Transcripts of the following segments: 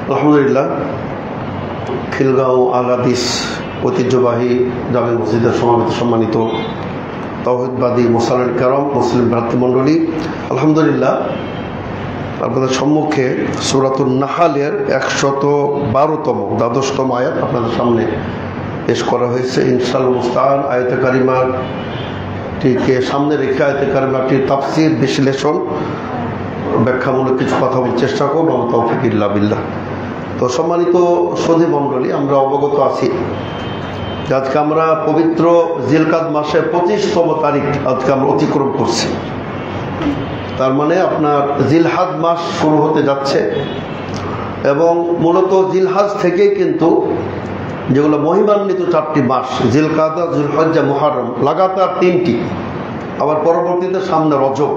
আলহামদুলিল্লাহ, খিলগাঁও আল হাদিস ঐতিহ্যবাহী জামে মসজিদের সমাবেত সম্মানিত তাওহীদবাদী মুসলিম কেরাম, মুসলিম ভ্রাতৃমণ্ডলী, আলহামদুলিল্লাহ আপনাদের সম্মুখে সূরাতুন নাহালের 112তম দ্বাদশতম আয়াত আপনাদের সামনে পেশ করা হয়েছে। ইনশাআল্লাহ মুস্তাআন আয়াতে কারিমাটিকে সামনে রেখে আয়াতে কারিমাটির তাফসীর, বিশ্লেষণ, ব্যাখ্যামূলক কিছু কথা বলার চেষ্টা করব। তৌফিক ইল্লা বিল্লাহ। তো সম্মানিত সুধী মণ্ডলী, আমরা অবগত আছি যে আজকে আমরা পবিত্র জিলকাদ মাসের 25তম তারিখ আজকে আমরা অতিক্রম করছি। তার মানে আপনার জিলহাজ মাস শুরু হতে যাচ্ছে এবং মূলত জিলহাজ থেকেই কিন্তু যেগুলো মহিমান্বিত 4টি মাস, জিলকাদা, জুলহজ্জা, মুহররম, লাগাতার 3টি, আবার পরবর্তীতে সামনে রজব।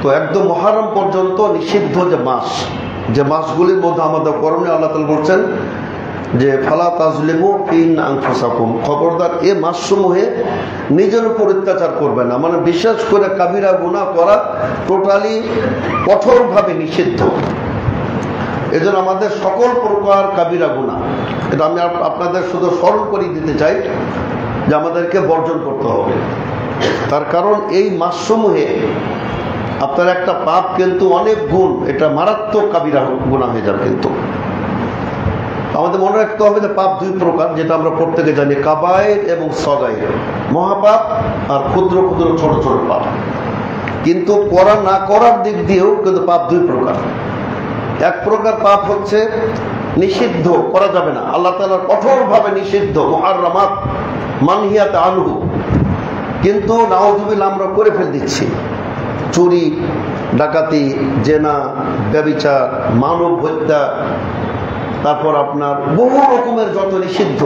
তো একদম মুহররম পর্যন্ত নিষিদ্ধ যে মাসগুলির মধ্যে আমাদের করণীয়, আল্লাহ তাআলা বলছেন যে ফালা তাজলিমু ফিন আনফুসাকুম, খবরদার এ মাসসমূহে নিজের উপর অত্যাচার করবে না। মানে বিশেষ করে কাবিরা গুনাহ করা টোটালি কঠোরভাবে নিষিদ্ধ। এজন্য আমাদের সকল প্রকার কাবিরা গুনাহ, এটা আমি আপনাদের শুধু স্মরণ করে দিতে চাই যে আমাদেরকে বর্জন করতে হবে। তার কারণ এই মাসসমূহে আপনার একটা পাপ কিন্তু অনেক গুণ, এটা মারাত্মক কাবিরা গুনাহ হয়ে যাবে। কিন্তু আমাদের মনে রাখতে হবে যে পাপ 2 প্রকার, যেটা আমরা প্রত্যেকে জানি, কাবায়ের এবং সগায়ের, মহাপাপ আর ক্ষুদ্র ক্ষুদ্র ছোট ছোট পাপ। কিন্তু করা না করার দিক দিয়েও কিন্তু পাপ 2 প্রকার। এক প্রকার পাপ হচ্ছে নিষিদ্ধ, করা যাবে না, আল্লাহ তাআলার কঠোরভাবে নিষিদ্ধ, মুহাররামাত মানহিয়াত আনহু, কিন্তু নাউযুবিল্লাহ আমরা করে দিচ্ছি। চুরি, ডাকাতি, জেনা, ব্যভিচার, মানব হত্যা, তারপর আপনার বহু রকমের যত নিষিদ্ধ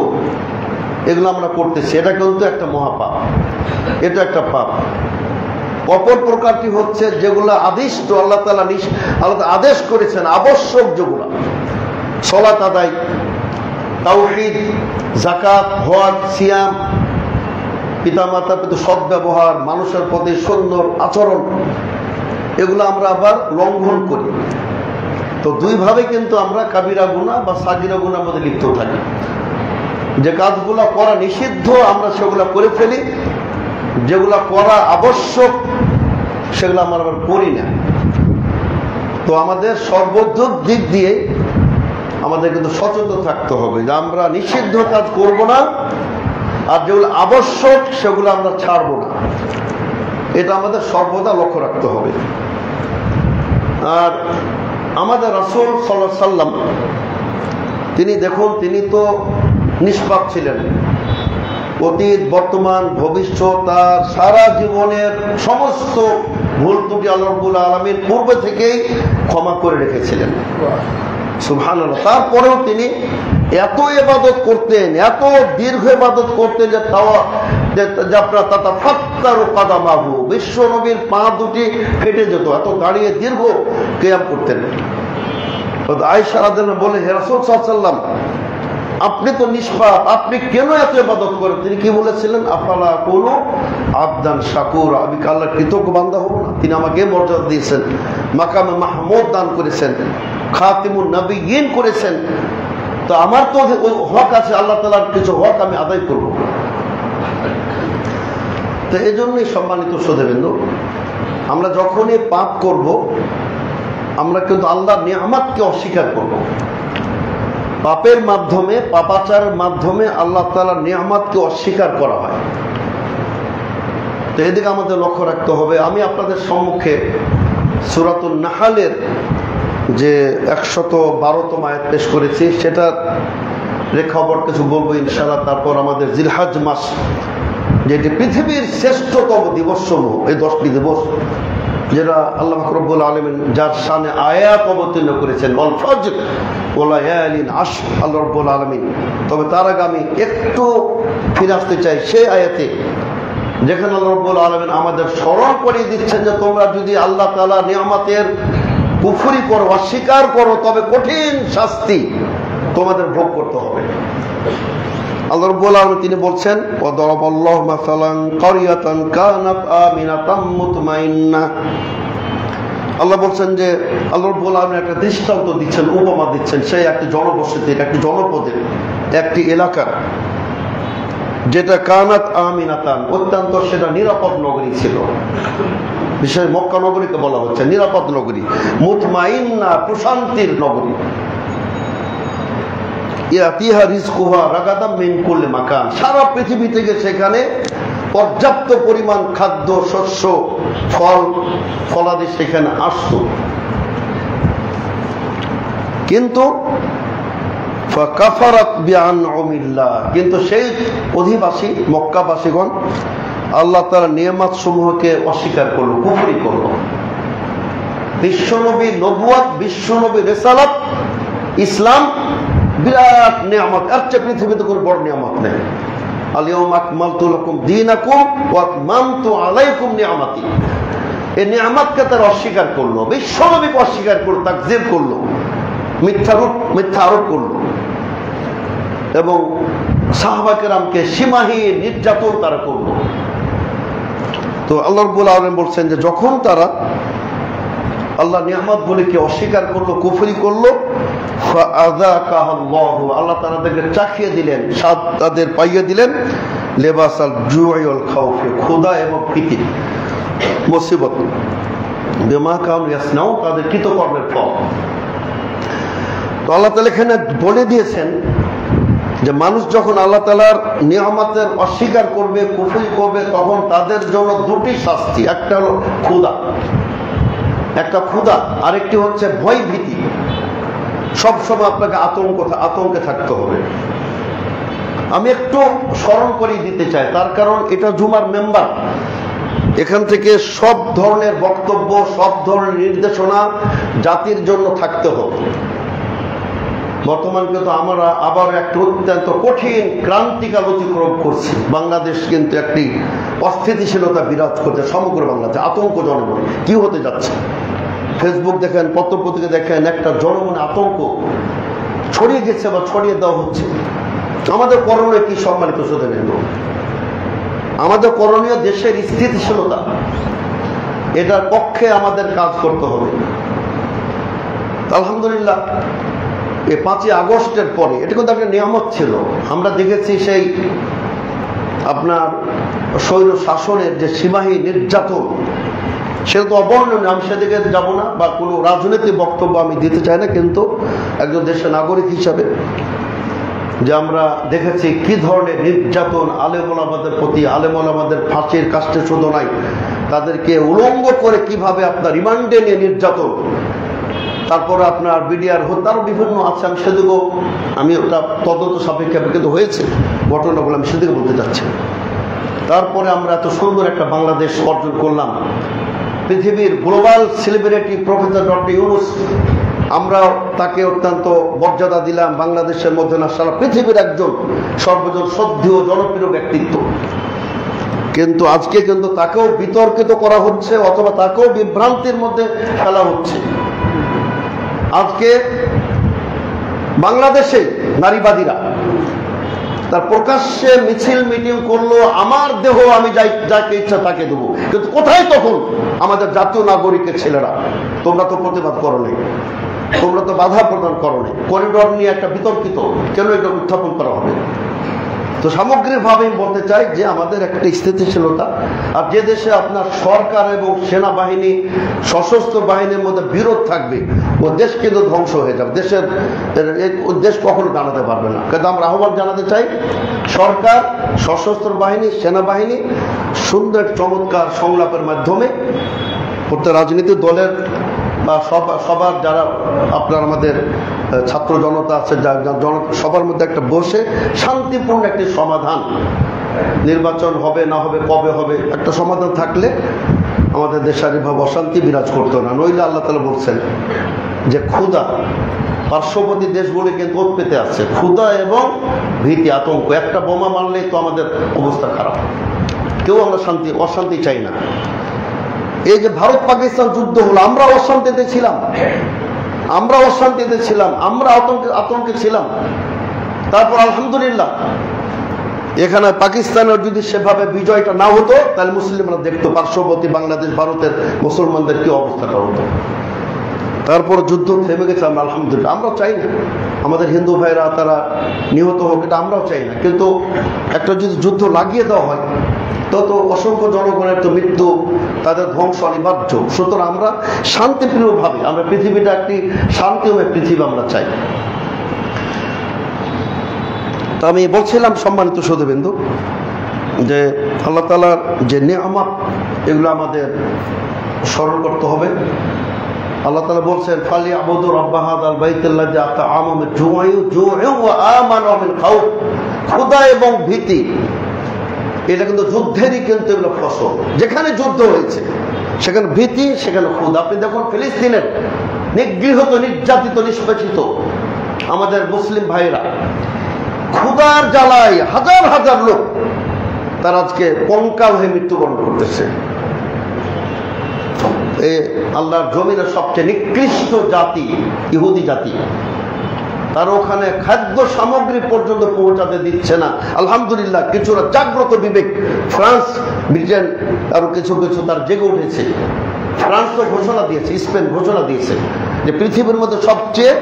এগুলো আমরা করতেছি, এটা কিন্তু একটা মহাপাপ, এটা একটা পাপ। অপর প্রকারটি হচ্ছে যেগুলো আদিষ্ট, আল্লাহ তাআলা আদেশ করেছেন, আবশ্যক যেগুলো, সালাত আদায়, তাওহীদ, যাকাত, হজ, সিয়াম, পিতামাতার প্রতি সদ্ব্যবহার, মানুষের প্রতি সুন্দর আচরণ, এগুলো আমরা আবার লঙ্ঘন করি। তো 2 ভাবে কিন্তু আমরা কাবিরা গুনাহ বা সাগিরা গুনাহর মধ্যে লিপ্ত থাকি। যে কাজগুলো করা নিষিদ্ধ আমরা সেগুলো করে ফেলি, যেগুলো করা আবশ্যক সেগুলো আমরা আবার করি না। তো আমাদের সর্বদিক দিক দিয়ে আমাদের কিন্তু সচেতন থাকতে হবে যে আমরা নিষিদ্ধ কাজ করব না, আর যেগুলো আবশ্যক সেগুলো আমরা ছাড়বো না। এটা আমাদের সর্বদা লক্ষ্য রাখতে হবে। আর আমাদের রাসূল সাল্লাল্লাহু আলাইহি সাল্লাম, তিনি দেখুন, তিনি তো নিষ্পাপ ছিলেন। অতীত, বর্তমান, ভবিষ্যৎ, তার সারা জীবনের সমস্ত ভুল ত্রুটি আল্লাহ রাব্বুল আলামিন পূর্বে থেকেই ক্ষমা করে রেখেছিলেন। সুবহানাল্লাহ। তারপরেও তিনি এত ইবাদত করতেন, এত দীর্ঘ ইবাদত করতেন যে বিশ্ব নবীর পা দুটি ফেটে যেত, এত দাঁড়িয়ে দীর্ঘ কিয়াম করতেন। আয়েশা রাদিয়াল্লাহু বলে, হে রাসূল সাল্লাল্লাহু আলাইহি ওয়াসাল্লাম, আপনি তো নিষ্পাপ, আপনি কেন এত ইবাদত করেন? তিনি কি বলেছিলেন? আফালা কুনু আবদান শাকুরা, আমি কি আল্লাহর কৃতজ্ঞ বান্দা হব না? তিনি আমাকে মর্যাদা দিয়েছেন, মাকামে মাহমুদ দান করেছেন, খাতিমুন নবিয়্যিন করেছেন। তো আমার তো হক আছে, আল্লাহ তাআলার কিছু হক আমি আদায় করব। তো এই জন্যই সম্মানিত সুধীবৃন্দ, আমরা যখনই পাপ করব আমরা কিন্তু আল্লাহর নিয়ামতকে অস্বীকার করব। পাপের মাধ্যমে, পাপাচারের মাধ্যমে আল্লাহ তাআলার নিয়ামতকে অস্বীকার করা হয়। তো এদিকে আমাদের লক্ষ্য রাখতে হবে। আমি আপনাদের সম্মুখে সূরাতুন নাহালের যে 112তম আয়াত পেশ করেছি, সেটার রেখাবর কিছু বলবো ইনশাআল্লাহ। তারপর আমাদের জিলহাজ মাস, যেটি পৃথিবীর শ্রেষ্ঠতম দিবসসমূহ, এই 10টি দিবস যেটা আল্লাহ রাব্বুল আলামিন যার শানে আয়াত অবতীর্ণ করেছেন, ওয়াল ফজর ওয়া লায়ালিন আশর, আল্লাহ রাব্বুল আলামিন। তবে তার আগে আমি একটু ফিরে আসতে চাই সেই আয়াতে, যেখানে আল্লাহ রাব্বুল আলামিন আমাদের স্মরণ করিয়ে দিচ্ছেন যে তোমরা যদি আল্লাহ তাআলার নিয়ামতের কুফরি করো, অস্বীকার করো, তবে কঠিন শাস্তি তোমাদের ভোগ করতে হবে। আল্লাহ রাব্বুল আলামিন তিনি বলছেন, ওয়া দারাবাল্লাহু মাসালান ক্বরিয়াতান কানাত আমিনাতাম মুতমাইন্নাহ আল্লাহ বলছেন যে আল্লাহ রাব্বুল আলামিন একটা দৃষ্টান্ত দিচ্ছেন, উপমা দিচ্ছেন সেই একটি জনবসতির, একটি জনপদের, একটি এলাকার, যেটা কানাত আমিনাতান, অত্যন্ত সেটা নিরাপদ নগরী ছিল। বিশেষ মক্কা নগরীকে বলা হচ্ছে নিরাপদ নগরী, মুতমাইন্না, প্রশান্তির নগরী। ইয়াতিহা রিজকুহা রাগাদাম মিন কুল্লি মাকান, সারা পৃথিবী থেকে সেখানে পর্যাপ্ত পরিমাণ খাদ্য, শস্য, ফল ফলাদি সেখানে আসত। কিন্তু কিন্তু সেই অধিবাসী মক্কাবাসীগণ আল্লাহ তাআলার নিয়ামত সমূহকে অস্বীকার করলো, কুফরি করলো। বিশ্বনবী নবুয়ত, বিশ্বনবী রিসালাত, ইসলাম বিরাট নিয়ামত, এর চেয়ে পৃথিবীতে কোনো বড় নিয়ামত নেই। আল-ইয়াওমা আকমালতু লাকুম দীনাকুম ওয়া আতমামতু আলাইকুম নিয়ামতি, এই নিয়ামতকে তারা অস্বীকার করলো, বিশ্বনবীকে অস্বীকার করলো, তাকযীব করলো, মিথ্যা আরোপ করলো এবং সাহাবা কেরামকে সীমাহীন নির্যাতন তারা করলো। তো আল্লাহ রাব্বুল আলামিন বলছেন যে যখন তারা আল্লাহ নিয়ামত গুলিকে অস্বীকার করলো, কুফরি করলো, আল্লাহ তাদেরকে চাখিয়ে দিলেন, স্বাদ তাদের পাইয়ে দিলেন, লেবাসাল জুই ওয়াল খাউফি, ক্ষুধা এবং ভীতি, মুসিবত, বিমা কানু ইয়াসনাউ, তাদের কৃতকর্মের ফল। তো আল্লাহ তাআলা এখানে বলে দিয়েছেন যে মানুষ যখন আল্লাহ তাআলার নিয়ামতের অস্বীকার করবে, কুফরি করবে, তখন তাদের জন্য দুটি শাস্তি, একটা হলো ক্ষুধা, একটা ক্ষুধা, আরেকটি হচ্ছে ভয় ভীতি। সবসময় আপনাকে আতঙ্কে থাকতে হবে। আমি একটু স্মরণ করিয়ে দিতে চাই, তার কারণ এটা জুমার মেম্বার, এখান থেকে সব ধরনের বক্তব্য, সব ধরনের নির্দেশনা জাতির জন্য থাকতে হবে। বর্তমান কিন্তু আমরা আবার একটা অত্যন্ত কঠিন ক্রান্তিকাল অতিক্রম করছি। বাংলাদেশ কিন্তু একটি অস্থিতিশীলতা বিরাজ করছে সমগ্র বাংলাদেশে, আতঙ্ক জনমনে কি হতে যাচ্ছে। ফেসবুক দেখেন, পত্রপত্রিকা দেখেন, একটা জনমনে আতঙ্ক ছড়িয়ে গেছে বা ছড়িয়ে দেওয়া হচ্ছে। আমাদের করণীয় কি সম্মানিত শ্রোতাবৃন্দ? আমাদের করণীয় দেশের স্থিতিশীলতা, এটার পক্ষে আমাদের কাজ করতে হবে। আলহামদুলিল্লাহ এই 5ই আগস্টের পরে এটা কিন্তু একটা নিয়ামত ছিল। আমরা দেখেছি সেই আপনার স্বৈর শাসনের যে সীমাহীন নির্যাতন, সেটা তো অবর্ণনীয়। আমি সেদিকে যাব না বা কোনো রাজনৈতিক বক্তব্য আমি দিতে চাই না, কিন্তু একজন দেশের নাগরিক হিসাবে যে আমরা দেখেছি কি ধরনের নির্যাতন আলেম ওলামাদের প্রতি, আলেম ওলামাদের ফাঁসির কাস্টে শুধু নাই, তাদেরকে উলঙ্গ করে কিভাবে আপনার রিমান্ডে নিয়ে নির্যাতন, তারপরে আপনার বিডিআর হত্যারও বিভিন্ন আছে। আমি সেদিকেও আমি ওটা তদন্ত সাপেক্ষে কিন্তু হয়েছে ঘটনাগুলো, আমি সেদিকে বলতে চাচ্ছি। তারপরে আমরা এত সুন্দর একটা বাংলাদেশ অর্জন করলাম, পৃথিবীর global celebrity professor doctor Yunus, আমরা তাকে অত্যন্ত মর্যাদা দিলাম। বাংলাদেশের মধ্যে না সারা পৃথিবীর একজন সর্বজন শ্রদ্ধেয় জনপ্রিয় ব্যক্তিত্ব, কিন্তু আজকে কিন্তু তাকেও বিতর্কিত করা হচ্ছে অথবা তাকেও বিভ্রান্তির মধ্যে ফেলা হচ্ছে। আজকে বাংলাদেশে নারীবাদীরা তার প্রকাশ্যে মিছিল মিটিং করলো, আমার দেহ আমি যাকে ইচ্ছা তাকে দেবো, কিন্তু কোথায় তখন আমাদের জাতীয় নাগরিকের ছেলেরা? তোমরা তো প্রতিবাদ করো নাই, তোমরা তো বাধা প্রদান করো নাই। করিডোর নিয়ে একটা বিতর্কিত, কেন এটা উত্থাপন করা হবে? তো সামগ্রিকভাবে আমি বলতে চাই যে আমাদের একটা স্থিতিশীলতা, আর যে দেশে আপনার সরকার এবং সেনাবাহিনী, সশস্ত্র বাহিনীর মধ্যে বিরোধ থাকবে, ও দেশ কিন্তু ধ্বংস হয়ে যাবে। দেশ কখনো দাঁড়াতে পারবে না। কিন্তু আমরা আহ্বান জানাতে চাই, সরকার, সশস্ত্র বাহিনী, সেনাবাহিনী সুন্দর চমৎকার সংলাপের মাধ্যমে প্রত্যেক রাজনৈতিক দলের বা সবার যারা আপনার আমাদের ছাত্র জনতা আছে, সবার মধ্যে একটা বসে শান্তিপূর্ণ একটি সমাধান, নির্বাচন হবে না হবে, কবে হবে, একটা সমাধান থাকলে আমাদের দেশারিভাবে অশান্তি বিরাজ করতো না। নইলে আল্লাহ তাআলা বলছেন যে ক্ষুধা, পার্শ্ববর্তী দেশগুলি কিন্তু ওত পেতে আছে, ক্ষুধা এবং ভীতি, আতঙ্ক। একটা বোমা মারলেই তো আমাদের অবস্থা খারাপ। কেউ আমরা অশান্তি চাই না। এই যে ভারত পাকিস্তান যুদ্ধ হলো, আমরা অশান্তিতে ছিলাম, আমরা আতঙ্কে ছিলাম। তারপর আলহামদুলিল্লাহ এখানে পাকিস্তানের যদি সেভাবে বিজয়টা না হতো তাহলে মুসলিমরা দেখতো পার্শ্ববর্তী বাংলাদেশ ভারতের মুসলমানদের কি অবস্থাটা হতো। তারপর যুদ্ধ থেমে গেছে, আমরা আলহামদুলিল্লাহ। আমরা চাই না আমাদের হিন্দু ভাইরা তারা নিহত হোক, এটা আমরাও চাই না, কিন্তু একটা যদি যুদ্ধ লাগিয়ে দেওয়া হয় তত অসংখ্য জনগণের তো মৃত্যু, তাদের ধ্বংস অনিবার্য। সুতরাং আমরা শান্তিপ্রিয়ভাবে, আমরা পৃথিবীটা একটি শান্তিময় পৃথিবী আমরা চাই। তো আমি বলছিলাম সম্মানিত সুধীবৃন্দু যে আল্লাহ তাআলার যে নিয়ামত এগুলো আমাদের স্মরণ করতে হবে। আল্লাহ তাআলা বলছেন ফালিয়াবুদু রাব্ব হাযাল বাইতিল্লাযী আত'আমাহুম মিন জু'ইন ওয়া আমানাহুম মিন খাউফ। ক্ষুধা এবং ভীতি এটা কিন্তু যুদ্ধেরই কিন্তু এগুলো ফসল। যেখানে যুদ্ধ হয়েছে সেখানে ভীতি, সেখানে ক্ষুধা। আপনি দেখুন ফিলিস্তিনের নিগৃহীত, নির্যাতিত, নিষ্পেষিত আমাদের মুসলিম ভাইরা ক্ষুধার জ্বালায় হাজার হাজার লোক তারা আজকে কঙ্কাল হয়ে মৃত্যুবরণ করতেছে। আল্লাহর জমিনের সবচেয়ে নিকৃষ্ট জাতি ইহুদি জাতি, তার ওখানে খাদ্য সামগ্রী পর্যন্ত পৌঁছাতে দিচ্ছে না। আলহামদুলিল্লাহ কিছুটা জাগ্রত বিবেক ফ্রান্স, ব্রিটেন আরো কিছু কিছু তার জেগে উঠেছে। ফ্রান্স তো ঘোষণা দিয়েছে, স্পেন ঘোষণা দিয়েছে যে পৃথিবীর মধ্যে সবচেয়ে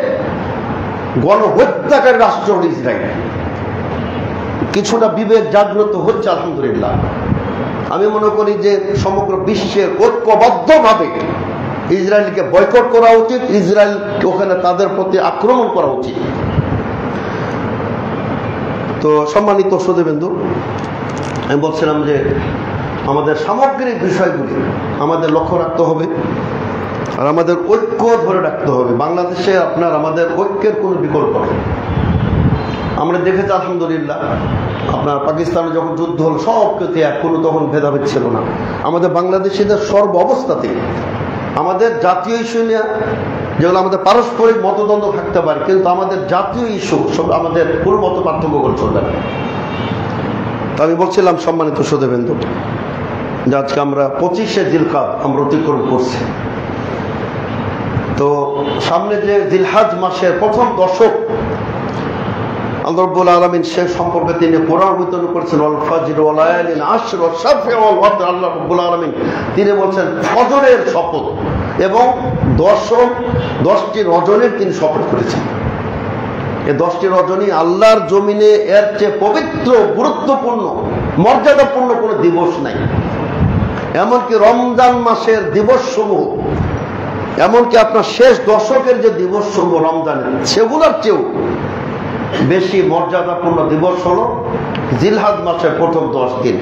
গণহত্যাকারী রাষ্ট্র হল ইসরায়েল। কিছুটা বিবেক জাগ্রত হচ্ছে আলহামদুলিল্লাহ। আমি মনে করি যে সমগ্র বিশ্বের ঐক্যবদ্ধভাবে ইসরায়েলকে বয়কট করা উচিত, ইসরায়েল ওখানে তাদের প্রতি আক্রমণ করা উচিত। তো সম্মানিত সুধীবৃন্দু, আমি বলছিলাম যে আমাদের সামগ্রিক বিষয়গুলি আমাদের লক্ষ্য রাখতে হবে আর আমাদের ঐক্য ধরে রাখতে হবে। বাংলাদেশে আপনার আমাদের ঐক্যের কোনো বিকল্প নেই। আমরা দেখেছি আলহামদুলিল্লাহ আপনার পাকিস্তানে যখন যুদ্ধ হল সব কিছু এক, কোনো তখন ভেদাভেদ ছিল না। আমাদের বাংলাদেশিদের সর্ব অবস্থাতে আমাদের জাতীয় ইস্যু নিয়ে যেগুলো আমাদের পারস্পরিক মতদ্বন্দ্ব থাকতে পারে, কিন্তু আমাদের জাতীয় ইস্যু সব আমাদের কোনো মত পার্থক্য করে চলবে না। তো আমি বলছিলাম সম্মানিত সুধীবৃন্দু যে আজকে আমরা 25শে জিলকাদ আমরা অতিক্রম করছি। তো সামনে যে জিলহাজ মাসের প্রথম দশক আল্লাহ রাব্বুল আলামিন সে সম্পর্কে তিনি কোরআন অবতীর্ণ করেছেন, ওয়াল ফাজর ওয়া লায়ালিন আশর ওয়াশ শাফি ওয়াল ওয়াতর। আল্লাহ রাব্বুল আলামিন তিনি বলছেন ফজরের শপথ এবং 10টি রজনীর তিনি শপথ করেছেন। এই 10টি রজনী আল্লাহর জমিনে এর চেয়ে পবিত্র, গুরুত্বপূর্ণ, মর্যাদাপূর্ণ কোনো দিবস নাই। এমনকি রমজান মাসের দিবসসমূহ, এমনকি আপনার শেষ দশকের যে দিবসসমূহ রমজানের, সেগুলোর চেয়েও বেশি মর্যাদাপূর্ণ দিবস হলো জিলহাজ মাসের প্রথম 10 দিন।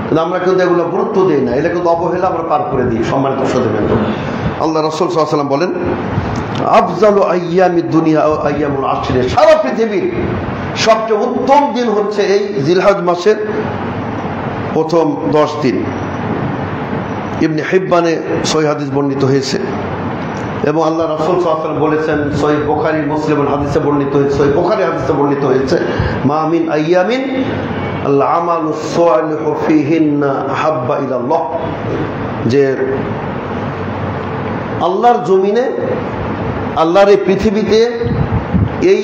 কিন্তু আমরা কিন্তু এগুলো গুরুত্ব দিই না, এটা কিন্তু অবহেলা আমরা পার করে দিই। সম্মানিত সুধীবৃন্দু, আল্লাহ রাসূল সাল্লাল্লাহু আলাইহি ওয়াসাল্লাম বলেন আফজালু আইয়ামিদ দুনিয়া ও আইয়ামুল আশরে, সারা পৃথিবীর সবচেয়ে উত্তম দিন হচ্ছে এই জিলহাজ মাসের প্রথম 10 দিন। ইবনে হিব্বানে সহিহ হাদিস বর্ণিত হয়েছে এবং আল্লাহ রাসূল সাল্লাল্লাহু আলাইহি ওয়াসাল্লাম বলেছেন, সহিহ বুখারী মুসলিমের হাদিসে বর্ণিত হয়েছে, সহিহ বুখারী হাদিসে বর্ণিত হয়েছে, মা মিন আইয়ামিন আল আমালুস সালিহু ফীহিন্না আহাব্বা ইলাল্লাহ, যে আল্লাহর জমিনে, আল্লাহর এই পৃথিবীতে এই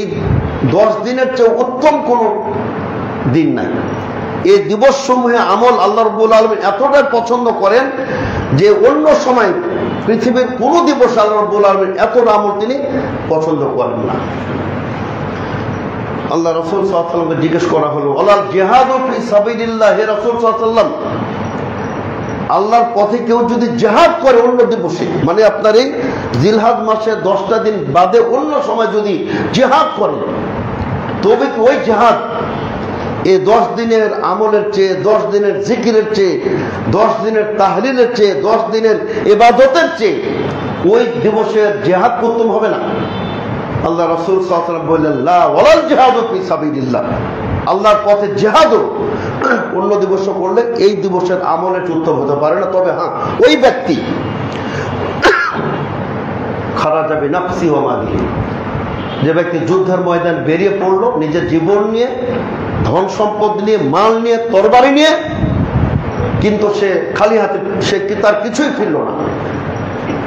10 দিনের চেয়ে উত্তম কোনো দিন নাই। এই দিবস সমূহে আমল আল্লাহ রাব্বুল আলামিন এতটাই পছন্দ করেন যে অন্য সময় পৃথিবীর কোনো দিবস আল্লাহ রাব্বুল আলামিন এতটা আমল তিনি পছন্দ করেন না। আল্লাহ রাসূল সাল্লাল্লাহু আলাইহি ওয়াসাল্লামকে জিজ্ঞেস করা হলো, আল্লাহ জিহাদু ফি সাবিলিল্লাহ, হে রাসূল সাল্লাল্লাহু আলাইহি ওয়াসাল্লাম, আল্লাহর পথে কেউ যদি জিহাদ করে অন্য দিবসে, মানে আপনার এই জিলহাজ মাসের 10টা দিন বাদে অন্য সময় যদি জিহাদ করে, তবে কি ওই জিহাদ এই 10 দিনের আমলের চেয়ে, 10 দিনের জিকিরের চেয়ে, 10 দিনের তাহলিলের চেয়ে, 10 দিনের ইবাদতের চেয়ে ওই দিবসের জিহাদ উত্তম হবে না? আল্লাহ রাসূল সাল্লাল্লাহু আলাইহি ওয়াসাল্লাম বললেন, লা ওয়ালাল জিহাদু ফি সাবিলিল্লাহ, আল্লাহর পথে জিহাদও অন্য দিবসে করলে এই দিবসের আমলের উত্তম হতে পারে না। তবে হ্যাঁ, ওই ব্যক্তি খারাজা বিনাফসি ওয়া মালিহি, যে ব্যক্তি যুদ্ধের ময়দান বেরিয়ে পড়লো নিজের জীবন নিয়ে, ধন সম্পদ নিয়ে, মাল নিয়ে, তরবারি নিয়ে, কিন্তু সে খালি হাতে, সে তার কিছুই ফিরল না,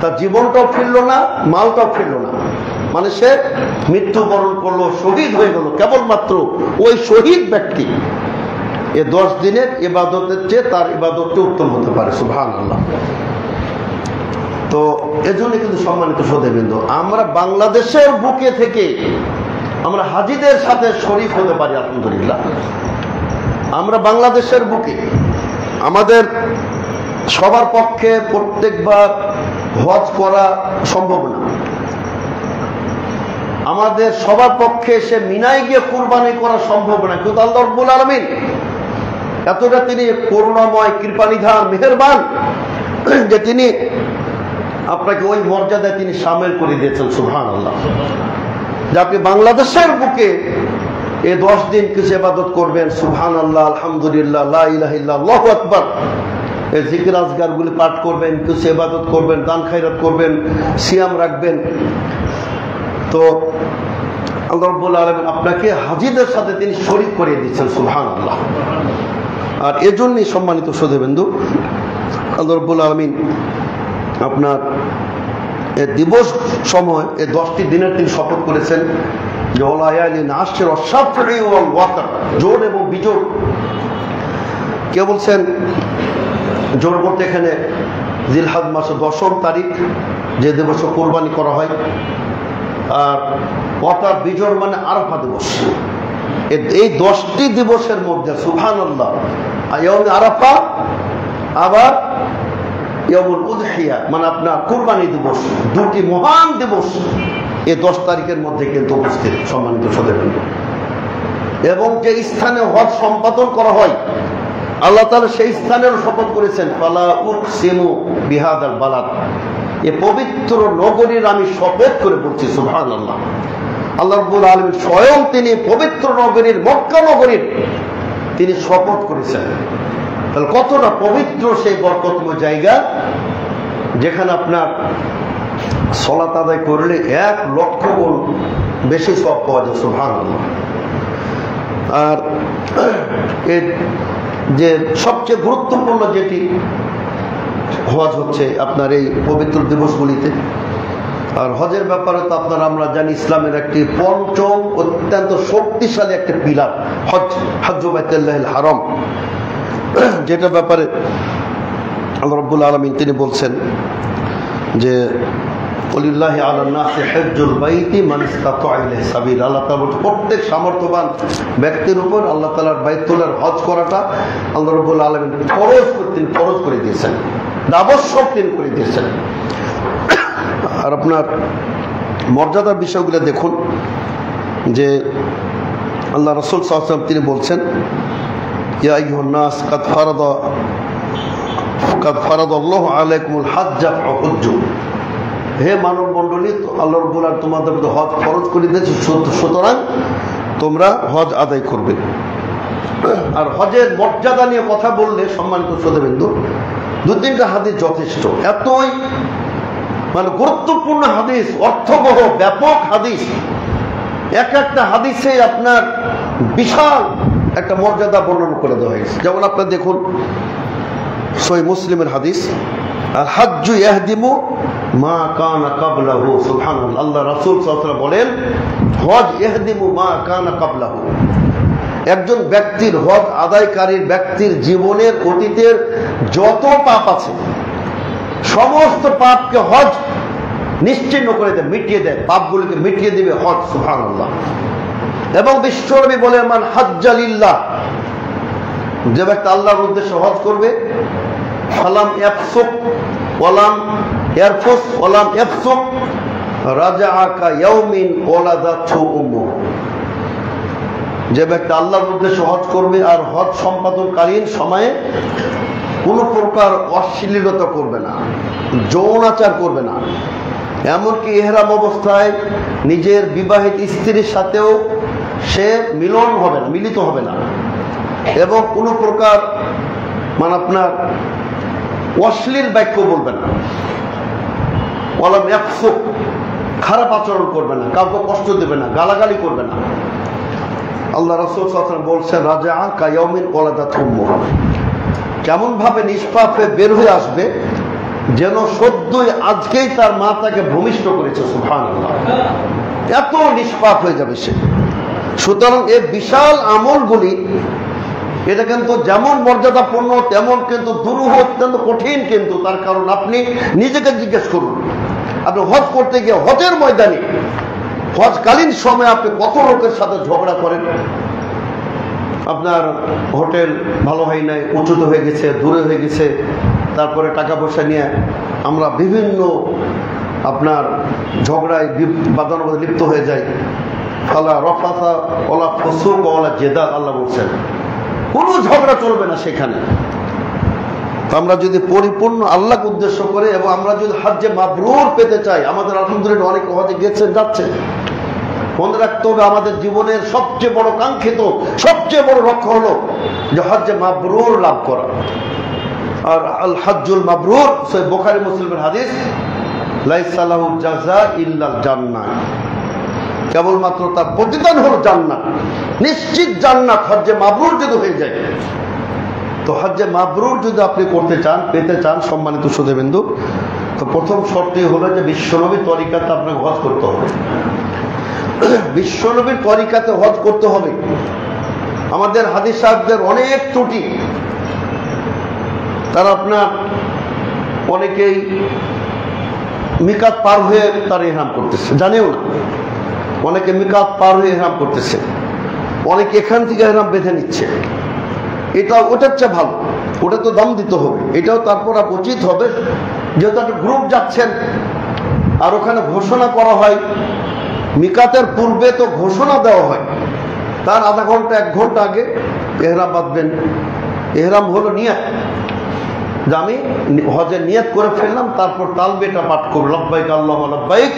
তার জীবনটাও ফিরল না, মালটাও ফিরল না, মানে সে মৃত্যুবরণ করলো, শহীদ হয়ে গেল। কেবলমাত্র ওই শহীদ ব্যক্তি এ 10 দিনের ইবাদতের চেয়ে তার ইবাদতটি উত্তম হতে পারে। সুবহানাল্লাহ। তো এজন্য কিন্তু সম্মানিত শ্রোতাবৃন্দ, আমরা বাংলাদেশের বুকে থেকে আমরা হাজীদের সাথে শরীক হতে পারি। আলহামদুলিল্লাহ, আমরা বাংলাদেশের বুকে, আমাদের সবার পক্ষে প্রত্যেকবার হজ করা সম্ভব না, আমাদের সবার পক্ষে সে মিনায় গিয়ে কুরবানি করা সম্ভব না, কিন্তু আল্লাহ রাব্বুল আলামিন এতটা তিনি করুণাময়, কৃপানিধান, মেহেরবান যে তিনি আপনাকে ওই মর্যাদায় তিনি শামিল করে দিয়েছেন। সুবহানাল্লাহ। যে আপনি বাংলাদেশের বুকে এই 10 দিন কিছু ইবাদত করবেন। সুবহানাল্লাহ, আলহামদুলিল্লাহ, লা ইলাহা ইল্লাল্লাহ, আল্লাহু আকবার, এই জিকির আজগারগুলি পাঠ করবেন, কিছু ইবাদত করবেন, দান খায়রাত করবেন, সিয়াম রাখবেন। তো আল্লাহ রাব্বুল আলামিন আপনাকে হাজীদের সাথে তিনি শরীক করে দিয়েছেন। সুবহানাল্লাহ। আর এজন্যই সম্মানিত শ্রোতাবৃন্দ, আল্লাহ রাব্বুল আলামিন আপনার এই দিবস সময় এই 10টি দিনের তিনি শপথ করেছেন যে ওয়ালায়ালিন আশর ওয়াশ-শাফঈ ওয়াল ওয়াতর, জোর এবং বিজোড়। কে বলছেন জোর বলতে এখানে জিলহজ মাসের 10ম তারিখ যে দিবসে কোরবানি করা হয়, আর ওয়াতর বিজোড় মানে আরাফা দিবস। এই 10টি দিবসের মধ্যে সুবহানাল্লাহ ইয়াউমে আরাফা, আবার ইয়াউমুল উযহিয়া মানে আপনার কুরবানি দিবস, দুটি মহান দিবস এই 10 তারিখের মধ্যে কিন্তু উপস্থিত। সম্মানিত শ্রোতাবৃন্দ, এবং যে স্থানে হজ সম্পাদন করা হয় আল্লাহ তাআলা সেই স্থানের শপথ করেছেন, ফালা উকসিমু বিহাদাল বালাদ, এই পবিত্র নগরীর আমি শপথ করে বলছি। সুবহানাল্লাহ। আল্লাহ রাব্বুল আলামিন স্বয়ং তিনি পবিত্র নগরীর, মক্কা নগরীর তিনি শপথ করেছেন। তাহলে কতটা পবিত্র সেই বরকতময় জায়গা, যেখানে আপনার সালাত আদায় করলে 1 লক্ষ গুণ বেশি সওয়াব পাওয়া যায়। সুবহানাল্লাহ। আর এর যে সবচেয়ে গুরুত্বপূর্ণ যেটি হজ হচ্ছে আপনার এই পবিত্র দিবসগুলিতে। আর হজের ব্যাপারে তো আপনারা আমরা জানি ইসলামের একটি পঞ্চম অত্যন্ত শক্তিশালী একটা পিলার হজ, হজ্জু বাইতুল্লাহিল হারাম, যেটা ব্যাপারে আল্লাহ রাব্বুল আলামিন তিনি বলছেন যে ওয়ালিল্লাহি আলান নাসি হজ্জুল বাইতি মান ইসতাতা ইলাইহি সাবিল। আল্লাহ তাআলা প্রত্যেক সামর্থ্যবান ব্যক্তির উপর আল্লাহ তাআলার বাইতুল্লাহর হজ করাটা আল্লাহ রাব্বুল আলামিন ফরজ করে দিয়েছেন, আবশ্যক তিনি করে দিয়েছেন। আর আপনার মর্যাদার বিষয়গুলো দেখুন যে আল্লাহ রাসূল সাল্লাল্লাহু আলাইহি ওয়াসাল্লাম তিনি বলছেন, ইয়া আইয়ুহান নাস কাদ ফারাদাল্লাহু আলাইকুমুল হাজ্জা ফাহুজ্জু। হে মানব মণ্ডলী, আল্লাহ রাব্বুল আলামিন তোমাদের উপর হজ ফরজ করে দিয়েছে, সুতরাং তোমরা হজ আদায় করবে। আর হজের মর্যাদা নিয়ে কথা বললে সম্মানিত শ্রোতাবৃন্দ, 2-3টা হাদিস যথেষ্ট। এতই মানে গুরুত্বপূর্ণ হাদিস, অর্থবহ, ব্যাপক হাদিস, এক একটা হাদিসে আপনার বিশাল একটা মর্যাদা বর্ণনা করে দেওয়া হয়েছে। যেমন আপনার দেখুন সহিহ মুসলিমের হাদিস, আল হাজ্জু ইয়াহদিমু মা কানা ক্বাবলাহু। সুবহানাল্লাহ। আল্লাহ রাসূল সাল্লাল্লাহু আলাইহি ওয়াসাল্লাম বলেন, হজ ইয়াহদিমু মা কানা ক্বাবলাহু। একজন ব্যক্তির, হজ আদায়কারীর ব্যক্তির জীবনের অতীতের যত পাপ আছে সমস্ত পাপকে হজ নিশ্চিহ্ন করে দেয়, মিটিয়ে দেয়, পাপগুলিকে মিটিয়ে দিবে হজ। সুবহানাল্লাহ। এবং বিশ্বনবী বলেন, মান হাজ্জা লিল্লাহ, যে ব্যক্তি আল্লাহর উদ্দেশ্যে হজ করবে, ফালাম ইয়াফসুক ওয়ালাম ইয়ারফুস ওয়ালাম ইয়াফসুক রাজাআ কা ইয়াউমিন ওয়ালাদাতহু উম্মুহু। যে ব্যক্তি আল্লাহর উদ্দেশ্যে হজ করবে আর হজ সম্পাদনকালীন সময়ে কোনো প্রকার অশ্লীলতা করবে না, যৌনাচার করবে না, এমনকি ইহরাম অবস্থায় নিজের বিবাহিত স্ত্রীর সাথেও সে মিলিত হবে না, এবং কোনো প্রকার মানে আপনার অশ্লীল বাক্য বলবে না, ওয়ালাম ইয়াফসুক, খারাপ আচরণ করবে না, কাউকে কষ্ট দেবে না, গালাগালি করবে না। আল্লাহ রাসূল সাল্লাল্লাহু আলাইহি ওয়াসাল্লাম বলছেন, রাজাআ কা ইয়াউমিন ওয়ালাদাতহু উম্মুহু। কেমন ভাবে নিষ্পাপ হয়ে বের হয়ে আসবে, যেন সদ্যই আজকেই তার মা তাকে ভূমিষ্ঠ করেছে। সুবহানাল্লাহ। এত নিষ্পাপ হয়ে যাবে সে। সুতরাং এই বিশাল আমলগুলি এটা কিন্তু যেমন মর্যাদাপূর্ণ তেমন কিন্তু দুরূহ, অত্যন্ত কঠিন। কিন্তু তার কারণ আপনি নিজেকে জিজ্ঞেস করুন, আপনি হজ করতে গিয়ে হজের ময়দানে হজকালীন সময় আপনি কত লোকের সাথে ঝগড়া করেন। আপনার হোটেল ভালো হয় নাই, উঁচুতে হয়ে গেছে, দূরে হয়ে গেছে, তারপরে টাকা পয়সা নিয়ে আমরা বিভিন্ন আপনার ঝগড়ায় বাদানুবাদে লিপ্ত হয়ে যাই। ফালা রফাসা ওলা ফুসুক ওলা জেদাল, আল্লাহ বলছেন কোনো ঝগড়া চলবে না সেখানে। আমরা যদি পরিপূর্ণ আল্লাহকে উদ্দেশ্য করে এবং আমরা যদি হজ্জে মাবরুর পেতে চাই, আমাদের আলহামদুলিল্লাহ অনেক হজে গেছেন, যাচ্ছে, মনে রাখতে হবে আমাদের জীবনের সবচেয়ে বড় কাঙ্ক্ষিত, সবচেয়ে বড় লক্ষ্য হলো যে হজ্জে মাবরুর লাভ করা। আর আল হজ্জুল মাবরুর সহিহ বুখারী মুসলিমের হাদিস, লাইসা লাহু জাযা ইল্লাল জান্নাহ, কেবলমাত্র তার প্রতিদান হলো জান্নাত, নিশ্চিত জান্নাত হজ্জে মাবরুর যদি হয়ে যায়। তো হজ্জে মাবরুর যদি আপনি করতে চান, পেতে চান সম্মানিত সুধীবৃন্দু, তো প্রথম শর্তই হলো যে বিশ্বনবীর তরিকাতে আপনাকে হজ করতে হবে। বিশ্বনবীর তরিকাতে হজ করতে হবে। আমাদের হাদিস সাহেবদের অনেক ত্রুটি, তারা আপনার অনেকেই মিকাত পার হয়ে তার ইহরাম করতেছে, জানেও না। অনেকে মিকাত পার হয়ে ইহরাম করতেছে, অনেকে এখান থেকে ইহরাম বেঁধে নিচ্ছে। এটা ওটার চেয়ে ভালো, ওটা তো দাম দিতে হবে। এটাও তারপর উচিত হবে, যেহেতু একটা গ্রুপ যাচ্ছেন আর ওখানে ঘোষণা করা হয়, মিকাতের পূর্বে তো ঘোষণা দেওয়া হয়, তার আধা ঘন্টা 1 ঘন্টা আগে এহরাম বাঁধবেন। এহরাম হলো নিয়ত, যে আমি হজের নিয়ত করে ফেললাম, তারপর তালবিয়াটা পাঠ করব, লব্বাইক আল্লাহুম্মা লব্বাইক,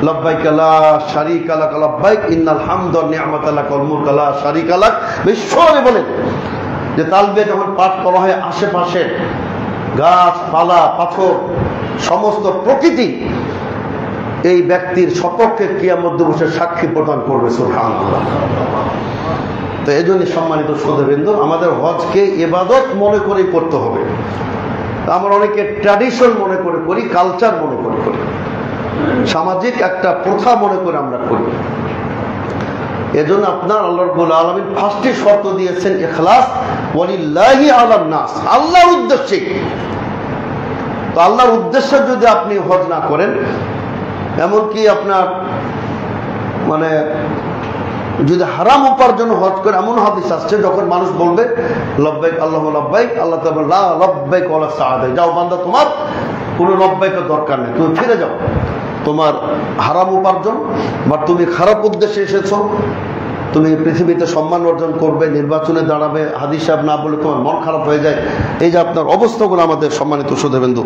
লব্বাইক লা শারীকা লাক লব্বাইক, ইন্নাল হামদা ওয়ান নি'মাতা লাক ওয়াল মুলক লা শারীকা লাক। বিশ্বনবী বলেন যে তালবিয়া যখন পাঠ করা হয়, আশেপাশের গাছপালা, পাথর, সমস্ত প্রকৃতি এই ব্যক্তির সপক্ষে কিয়ামত দিবসে সাক্ষী প্রদান করবে। সুবহানাল্লাহ। তো এই জন্য সম্মানিত সুধীবৃন্দ, আমাদের হজকে ইবাদত মনে করেই করতে হবে। আমরা অনেকে ট্র্যাডিশন মনে করে করি, কালচার মনে করে করি, সামাজিক একটা প্রথা মনে করে আমরা করি। এজন্য আপনার আল্লাহ রাব্বুল আলামিন ফার্স্টে শর্ত দিয়েছেন ইখলাস, ওয়ালিল্লাহি আলান নাস, আল্লাহর উদ্দেশ্যে। তো আল্লাহর উদ্দেশ্যে যদি আপনি হজ না করেন, এমনকি আপনার মানে যদি হারাম উপার্জন হজ করে, এমন হাদিস আসছে যখন মানুষ বলবে লব্বাইক আল্লাহুম্মা লব্বাইক, আল্লাহ তাআলা বলেন লা লব্বাইক ওয়ালা সাআদাইক, যাও বান্দা তোমার কোনো লব্বাইকের দরকার নেই, তুমি ফিরে যাও। তোমার হারাম উপার্জন বা তুমি খারাপ উদ্দেশ্যে এসেছো, তুমি পৃথিবীতে সম্মান অর্জন করবে, নির্বাচনে দাঁড়াবে, হাদিস সাহেব না বলে তোমার মন খারাপ হয়ে যায়। এই যে আপনার অবস্থাগুলো আমাদের সম্মানিত সুধীবৃন্দু,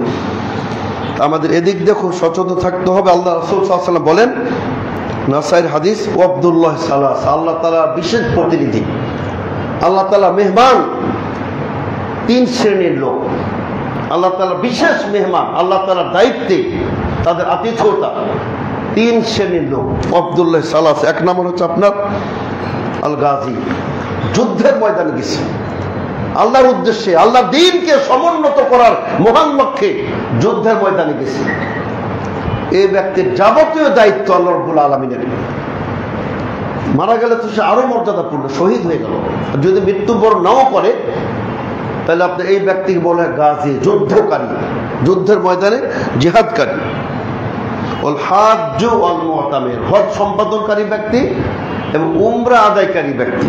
আমাদের এদিক দিয়ে খুব সচেতন থাকতে হবে। আল্লাহ রাসূল সাল্লাল্লাহু আলাইহি ওয়াসাল্লাম বলেন, নাসাইর হাদিস, আব্দুল্লাহ সালাস, আল্লাহ তাআলা বিশেষ প্রতিনিধি, আল্লাহ তাআলা মেহমান। 3 শ্রেণীর লোক আল্লাহ তাআলা বিশেষ মেহমান, আল্লাহ তাআলার দায়িত্বে, তাদের আতিথ্যতা। 3 শ্রেণীর লোক আব্দুল্লাহ সালাস। 1 নম্বর হচ্ছে আপনার আল গাজী, যুদ্ধের ময়দানে গেছে আল্লাহর উদ্দেশ্যে, আল্লাহর দ্বীনকে সমুন্নত করার মহান লক্ষ্যে যুদ্ধের ময়দানে গেছে। এই ব্যক্তির যাবতীয় দায়িত্ব আল্লাহ রাব্বুল আলামিনের। মারা গেলে তো সে আরো মর্যাদাপূর্ণ, শহীদ হয়ে গেল। যদি মৃত্যুবরণ নাও করে, তাহলে আপনি এই ব্যক্তিকে বলে গাজী, যুদ্ধকারী, যুদ্ধের ময়দানে জিহাদকারী। ওয়াল হাজ্জু ওয়াল মুতামির, হজ সম্পাদনকারী ব্যক্তি এবং উমরা আদায়কারী ব্যক্তি।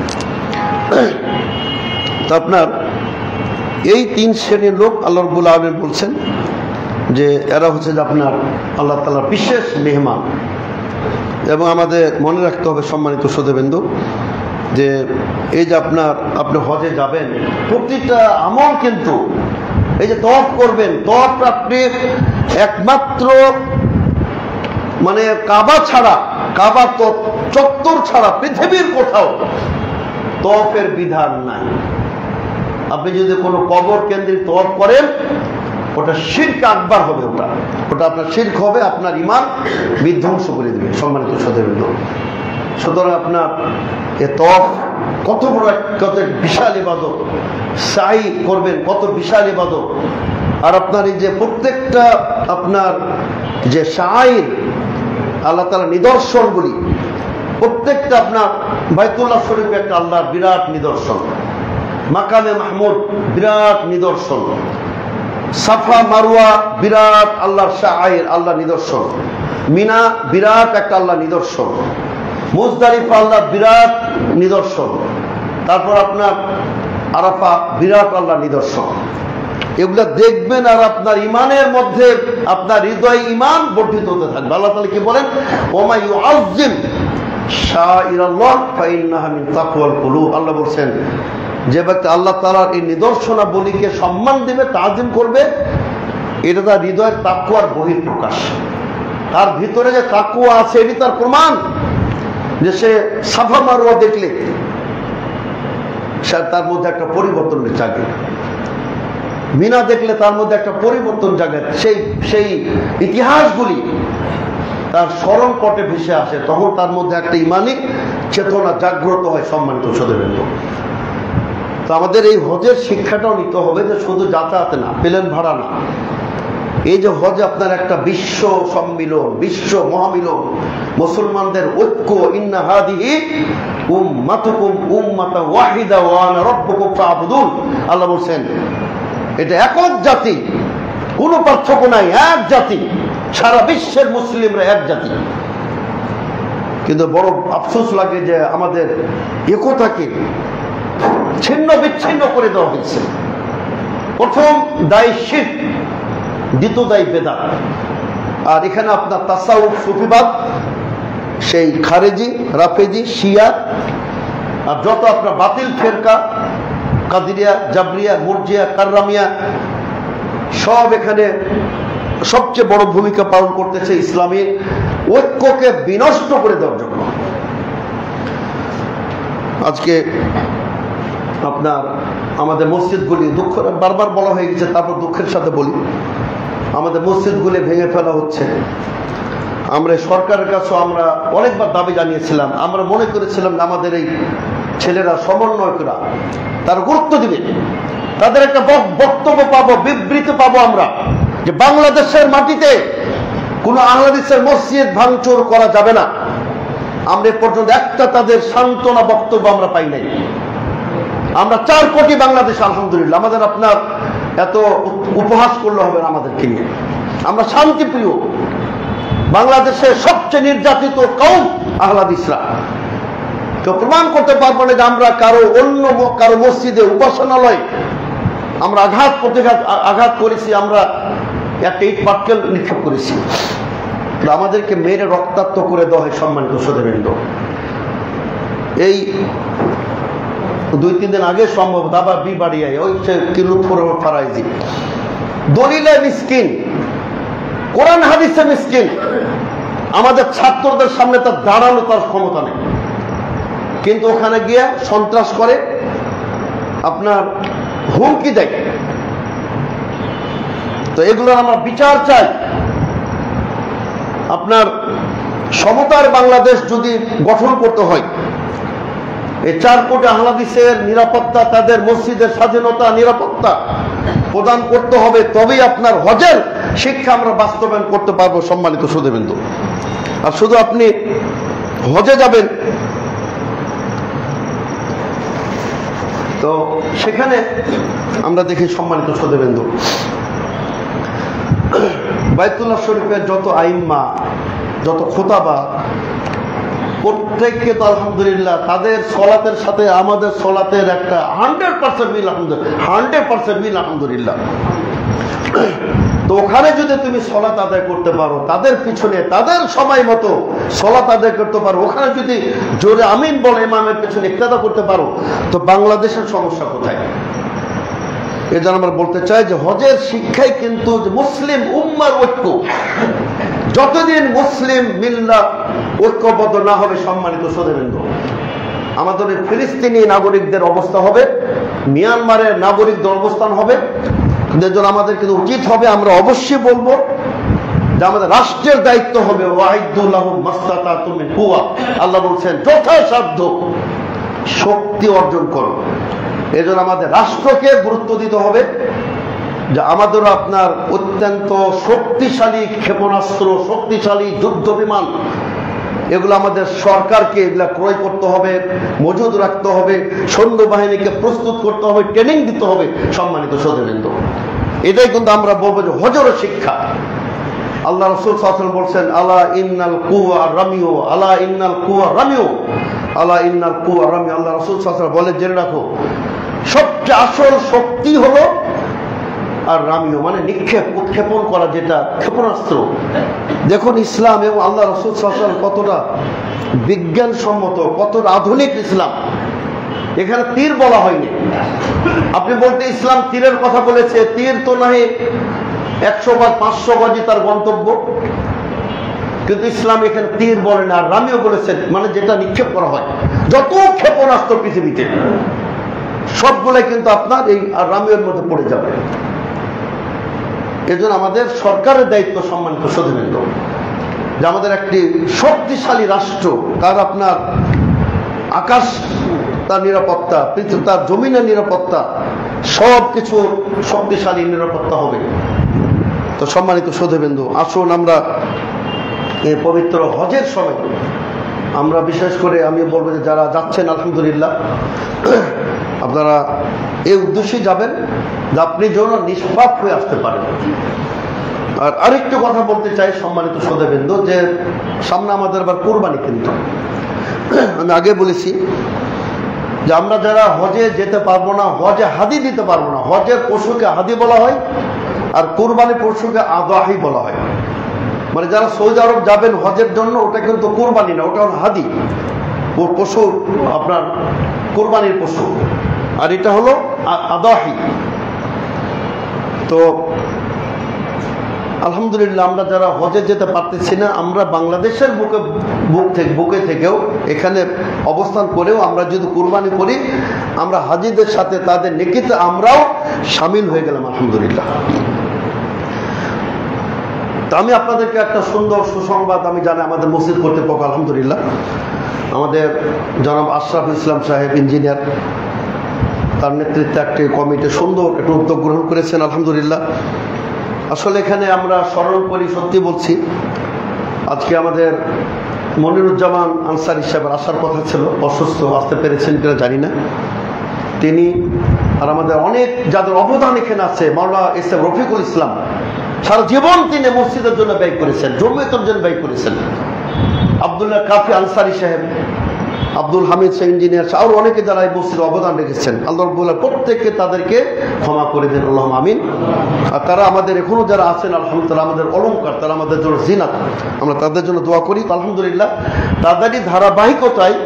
তো আপনার এই 3 শ্রেণীর লোক আল্লাহ রাব্বুল আলামিন বলছেন যে এরা হচ্ছে যে আপনার আল্লাহ তাআলার বিশেষ মেহমান। এবং আমাদের মনে রাখতে হবে সম্মানিত সুধীবৃন্দু, যে এই যে আপনি হজে যাবেন, প্রতিটা আমল কিন্তু এই যে তওয়াফ করবেন, তওয়াফ আপনি একমাত্র মানে কাবা ছাড়া, কাবা চত্বর ছাড়া পৃথিবীর কোথাও তওয়াফের বিধান নাই। আপনি যদি কোনো কবর কেন্দ্রিক তওয়াফ করেন, ওটা শিরক আকবার হবে, ওটা আপনার শিরক হবে, আপনার ঈমান বিধ্বংস করে দেবে সম্মানিত সুধীবৃন্দ। সুতরাং আপনার এ তওয়াফ কত বড়, কত বিশাল ইবাদত, সাই করবেন কত বিশাল ইবাদত। আর আপনার এই যে প্রত্যেকটা আপনার যে শাইর আল্লাহ তাআলার নিদর্শনগুলি, প্রত্যেকটা আপনার বাইতুল্লাহ শরীফে একটা আল্লাহর বিরাট নিদর্শন। মাকামে মাহমুদ বিরাট নিদর্শন, সাফা মারওয়া বিরাট আল্লাহর শাআইর, আল্লাহ নিদর্শন, মিনা বিরাট একটা আল্লাহ নিদর্শন, মুজদালিফা আল্লাহ বিরাট নিদর্শন, তারপর আপনার আরাফা বিরাট আল্লাহ নিদর্শন। এগুলা দেখবেন আর আপনার ইমানের মধ্যে আপনার হৃদয় ইমান বর্ধিত হতে থাকবে। আল্লাহ তাআলা কি বলেন, ওমা ইউআযযিম শাআইরাল্লাহ ফাইন্নাহা মিন তাকওয়াল কুলুব। আল্লাহ বলেন যে ব্যক্তি আল্লাহ তাআলার এই নিদর্শনাবলীকে সম্মান দিবে, তাজিম করবে, এটা তার হৃদয়ের তাকওয়ার বহিঃপ্রকাশ। তার ভিতরে যে তাকওয়া আছে এটি তার প্রমাণ, যে সে সাফা মারওয়া দেখলে তার মধ্যে একটা পরিবর্তন জাগে, মিনা দেখলে তার মধ্যে একটা পরিবর্তন জাগে, সেই ইতিহাসগুলি তার স্মরণ পটে ভেসে আসে, তখন তার মধ্যে একটা ইমানি চেতনা জাগ্রত হয়। সম্মানিত সদস্যবৃন্দ, তো আমাদের এই হজের শিক্ষাটাও নিতে হবে যে শুধু যাতায়াতে না, প্লেন ভাড়া না, এই যে হজ আপনার একটা বিশ্ব সম্মিলন, বিশ্ব মহামিলন, মুসলমানদের ঐক্য। ইন্না হাদিহি উম্মাতুকুম উম্মাতান ওয়াহিদা ওয়া আনা রাব্বুকুম ফা'বুদুন। আল্লাহ বলেন এটা একক জাতি, কোনো পার্থক্য নাই, এক জাতি, সারা বিশ্বের মুসলিমরা এক জাতি। কিন্তু বড় আফসোস লাগে যে আমাদের একতাকে ছিন্ন বিচ্ছিন্ন করে দেওয়া হয়েছে। প্রথম দায়ী শিরক, দ্বিতীয় দায়ী বেদাত। আর এখানে আপনার তাসাউফ, সুফিবাদ, সেই খারেজি, রাফেজি, শিয়া, আর যত আপনার বাতিল ফেরকা, কাদিরিয়া, জাবরিয়া, মুরজিয়া, কাররামিয়া, সব এখানে সবচেয়ে বড় ভূমিকা পালন করতেছে ইসলামী ঐক্যকে বিনষ্ট করে দেওয়ার জন্য। আজকে আপনার আমাদের মসজিদগুলি, দুঃখ বারবার বলা হয়ে গেছে, তারপর দুঃখের সাথে বলি, আমাদের মসজিদগুলি ভেঙে ফেলা হচ্ছে। আমরা সরকারের কাছেও আমরা অনেকবার দাবি জানিয়েছিলাম। আমরা মনে করেছিলাম আমাদের এই ছেলেরা, সমন্বয়করা, তার গুরুত্ব দিবে, তাদের একটা বক্তব্য পাবো, বিবৃতি পাবো আমরা, যে বাংলাদেশের মাটিতে কোনো আহলাদিসের মসজিদ ভাঙচুর করা যাবে না। আমরা এ পর্যন্ত একটা তাদের সান্ত্বনা বক্তব্য আমরা পাই নাই। আমরা 4 কোটি বাংলাদেশ, আলহামদুলিল্লাহ, আমাদের আপনার এত উপহাস করলে হবে না আমাদেরকে নিয়ে। আমরা শান্তিপ্রিয়, বাংলাদেশের সবচেয়ে নির্যাতিত কওম আহলাদিসরা। কেউ প্রমাণ করতে পারবো না যে আমরা অন্য কারো মসজিদে, উপাসনালয় আমরা আঘাত করেছি, আমরা একটা ইট পাটকেল নিক্ষেপ করেছি। আমাদেরকে মেরে রক্তাক্ত করে দেওয়া হয়। সম্মানিত সদস্যবৃন্দ, এই 2-3 দিন আগে সম্ভব দাবা বিবাড়িয়ায় ওই কিলুৎফুর ফারাইজি দলিলে মিসকিন, কোরআন হাদিসে মিসকিন, আমাদের ছাত্রদের সামনে তার দাঁড়ানো তার ক্ষমতা নেই, কিন্তু ওখানে গিয়ে সন্ত্রাস করে, আপনার হুমকি দেয়। তো এগুলোর আমরা বিচার চাই। আপনার সমতার বাংলাদেশ যদি গঠন করতে হয়, এই 4 কোটি আহলাদিসের নিরাপত্তা, তাদের মসজিদের স্বাধীনতা, নিরাপত্তা প্রদান করতে হবে, তবেই আপনার হজের শিক্ষা আমরা বাস্তবায়ন করতে পারবো। সম্মানিত সুধীবৃন্দ, আর শুধু আপনি হজে যাবেন, তো সেখানে আমরা দেখি সম্মানিত সুধীবৃন্দ, বাইতুল্লাহ শরীফের যত আইম্মা, যত খোতাবা, প্রত্যেককে তো আলহামদুলিল্লাহ তাদের সলাতের সাথে আমাদের সলাতের একটা 100% মিল, আলহামদুলিল্লাহ 100% মিল, আলহামদুলিল্লাহ। তো ওখানে যদি তুমি সলাত আদায় করতে পারো, তাদের পিছনে তাদের সময় মতো সলাত আদায় করতে পারো, ওখানে যদি জোরে আমিন বলে ইমামের পিছনে ইক্তাদা করতে পারো, তো বাংলাদেশের সমস্যা কোথায়? এই জন্য আমরা বলতে চাই যে হজের শিক্ষাই কিন্তু মুসলিম উম্মার ঐক্য। যতদিন মুসলিম মিল্লাত ঐক্যবদ্ধ না হবে, সম্মানিত সদস্যবৃন্দ, আমাদের ফিলিস্তিনি নাগরিকদের অবস্থা হবে, মিয়ানমারের নাগরিকদের অবস্থান হবে। এর জন্য আমাদের কিন্তু উচিত হবে, আমরা অবশ্যই বলবো যে আমাদের রাষ্ট্রের দায়িত্ব হবে ওয়াইদুল লাহুম মাসতাতাতুম মিন কুওয়া। আল্লাহ বলছেন যথাসাধ্য শক্তি অর্জন করো। এই জন্য আমাদের রাষ্ট্রকে গুরুত্ব দিতে হবে যে আমাদেরও আপনার অত্যন্ত শক্তিশালী ক্ষেপণাস্ত্র, শক্তিশালী যুদ্ধ বিমান এগুলো আমাদের সরকারকে এগুলা ক্রয় করতে হবে, মজুদ রাখতে হবে, সৈন্যবাহিনীকে প্রস্তুত করতে হবে, ট্রেনিং দিতে হবে। সম্মানিত শ্রোতাবৃন্দ, এটাই কিন্তু আমরা বলবো যে হজের শিক্ষা। আল্লাহ রাসূল সাল্লাল্লাহু আলাইহি ওয়াসাল্লাম বলছেন, আলা ইন্নাল কুওয়া রামিউ, আলা ইন্নাল কুওয়া রামিউ, আলা ইন্নাল কুওয়া রামিউ। আল্লাহ রাসূল সাল্লাল্লাহু আলাইহি ওয়াসাল্লাম বলে, জেনে রাখো সবচেয়ে আসল শক্তি হলো আর রামিও, মানে নিক্ষেপ, উৎক্ষেপণ করা, যেটা ক্ষেপণাস্ত্র। দেখুন ইসলাম এবং আল্লাহ রাসূল সাল্লাল্লাহু আলাইহি ওয়াসাল্লাম কতটা বিজ্ঞানসম্মত, কতটা আধুনিক ইসলাম। এখানে তীর বলা হয়নি। আপনি বলতে ইসলাম তীরের কথা বলেছে, তীর তো নাহি 100 গজ 500 গজই তার গন্তব্য, কিন্তু ইসলাম এখানে তীর বলে না, আর রামিও বলেছেন, মানে যেটা নিক্ষেপ করা হয়। যত ক্ষেপণাস্ত্র পৃথিবীতে সবগুলাই কিন্তু আপনার এই রামিওর মধ্যে পড়ে যাবে। এজন্য আমাদের সরকারের দায়িত্ব, সম্মানিত শ্রোতাবৃন্দ, যে আমাদের একটি শক্তিশালী রাষ্ট্র, তার আপনার আকাশ তার নিরাপত্তা, পৃথিবী তার জমিনের নিরাপত্তা, সবকিছু শক্তিশালী নিরাপত্তা হবে। তো সম্মানিত শ্রোতাবৃন্দ, আসুন আমরা এই পবিত্র হজের সময় আমরা বিশেষ করে আমি বলবো যে যারা যাচ্ছেন আলহামদুলিল্লাহ, আপনারা এই উদ্দেশ্যে যাবেন যে আপনি যেন নিষ্পাপ হয়ে আসতে পারেন। আর আরেকটু কথা বলতে চাই সম্মানিত শ্রোতাবৃন্দ, যে সামনে আমাদের আবার কুরবানি। কিন্তু আমি আগে বলেছি যে আমরা যারা হজে যেতে পারবো না, হজে হাদি দিতে পারবো না, হজের পশুকে হাদি বলা হয় আর কুরবানি পশুকে আদাহি বলা হয়। মানে যারা সৌদি আরব যাবেন হজের জন্য, ওটা কিন্তু কুরবানি না, ওটা হলো হাদি, ও পশু আপনার কুরবানির পশু, আর এটা হলো আদাহি। তো আলহামদুলিল্লাহ আমরা যারা হজে যেতে পারতেছি না, আমরা বাংলাদেশের বুকে থেকেও এখানে অবস্থান করেও আমরা যদি কুরবানি করি, আমরা হাজিদের সাথে তাদের নেকিতে আমরাও সামিল হয়ে গেলাম আলহামদুলিল্লাহ। তো আমি আপনাদেরকে একটা সুন্দর সুসংবাদ আমি জানি, আমাদের মসজিদ কর্তৃপক্ষ আলহামদুলিল্লাহ, আমাদের জনাব আশরাফুল ইসলাম সাহেব ইঞ্জিনিয়ার, তার নেতৃত্বে একটি কমিটি সুন্দর একটু উদ্যোগ গ্রহণ করেছেন আলহামদুলিল্লাহ। আসলে এখানে আমরা স্মরণ করি, সত্যি বলছি, আজকে আমাদের মনিরুজ্জামান আনসারী সাহেবের আসার কথা ছিল, অসুস্থ, আসতে পেরেছেন কিনা জানি না। তিনি আর আমাদের অনেক যাদের অবদান এখানে আছে, মাওলানা এস এম রফিকুল ইসলাম, সারা জীবন তিনি মসজিদের জন্য ব্যয় করেছেন, জমিয়তের জন্য ব্যয় করেছেন। আব্দুল্লাহ কাফি আনসারী সাহেব, আব্দুল হামিদ সাহেব ইঞ্জিনিয়ার, আরো অনেকে যারা এই মসজিদে অবদান রেখেছেন, আল্লাহ রাব্বুল আলামিন প্রত্যেককে তাদেরকে ক্ষমা করে দেন, আল্লাহুম্মা আমিন। আর তারা আমাদের এখনো যারা আছেন আলহামদুলিল্লাহ, আমাদের অলংকার, তারা আমাদের জন্য জিনাত, আমরা তাদের জন্য দোয়া করি। আলহামদুলিল্লাহ তাদেরই ধারাবাহিকতায়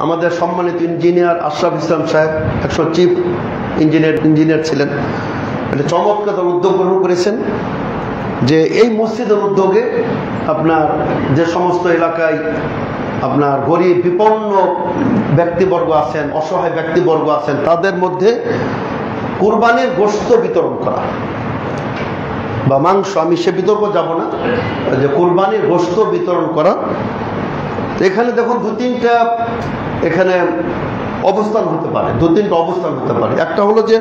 আমাদের সম্মানিত ইঞ্জিনিয়ার আশরাফ ইসলাম সাহেব, একশো চিফ ইঞ্জিনিয়ার ছিলেন, একটা চমৎকার উদ্যোগ গ্রহণ করেছেন যে এই মসজিদের উদ্যোগে আপনার যে সমস্ত এলাকায় আপনার গরিব বিপন্ন ব্যক্তিবর্গ আছেন, অসহায় ব্যক্তিবর্গ আছেন, তাদের মধ্যে কুরবানির গোশত বিতরণ করা বা মাংস, আমি সে বিতর্ক যাব না, যে কুরবানির গোশত বিতরণ করা। এখানে দেখুন দু-তিনটা এখানে অবস্থান হতে পারে, দু-তিনটা অবস্থান হতে পারে। একটা হলো যে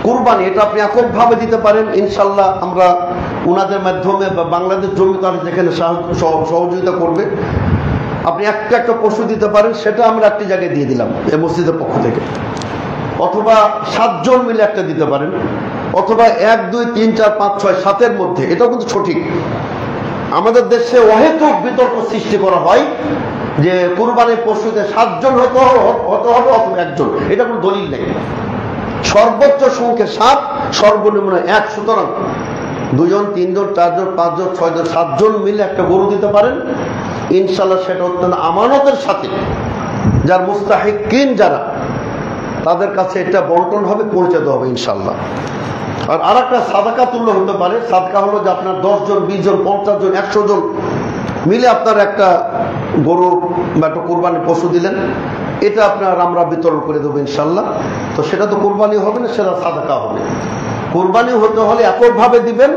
কুরবানি, এটা আপনি এককভাবে দিতে পারেন, ইনশাল্লাহ আমরা ওনাদের মাধ্যমে বা বাংলাদেশ জমিদার যেখানে সহযোগিতা করবে, আপনি একটা পশু দিতে পারেন, সেটা আমরা একটি জায়গায় দিয়ে দিলাম এই মসজিদের পক্ষ থেকে। অথবা 7 জন মিলে একটা দিতে পারেন, অথবা 1, 2, 3, 4, 5, 6, 7-এর মধ্যে। এটাও কিন্তু সঠিক। আমাদের দেশে অহেতুক বিতর্ক সৃষ্টি করা হয় যে কুরবানির পশুতে 7 জন হতে হবে অথবা 1 জন, এটা কোনো দলিল নেই। সর্বোচ্চ সংখ্যা 7, সর্বনিম্ন 1। সুতরাং 2 জন, 3 জন, 4 জন, 5 জন, 6 জন, 7 জন মিলে একটা গরু দিতে পারেন, ইনশাল্লাহ সেটা অত্যন্ত আমানতের সাথে যার মুস্তাহিকিন যারা, তাদের কাছে এটা বন্টন হবে, পৌঁছে দেওয়া হবে ইনশাল্লাহ। আর আরেকটা সাদাকা তুল্য হতে পারে। সাদকা হলো যে আপনার 10 জন, 20 জন, 50 জন, 100 জন মিলে আপনার একটা গরু বা একটা কুরবানির পশু দিলেন, এটা আপনার আমরা বিতরণ করে দেবো ইনশাল্লাহ। তো সেটা তো কুরবানি হবে না, সেটা সাদাকা হবে। কুরবানি হতে হলে এককভাবে দিবেন,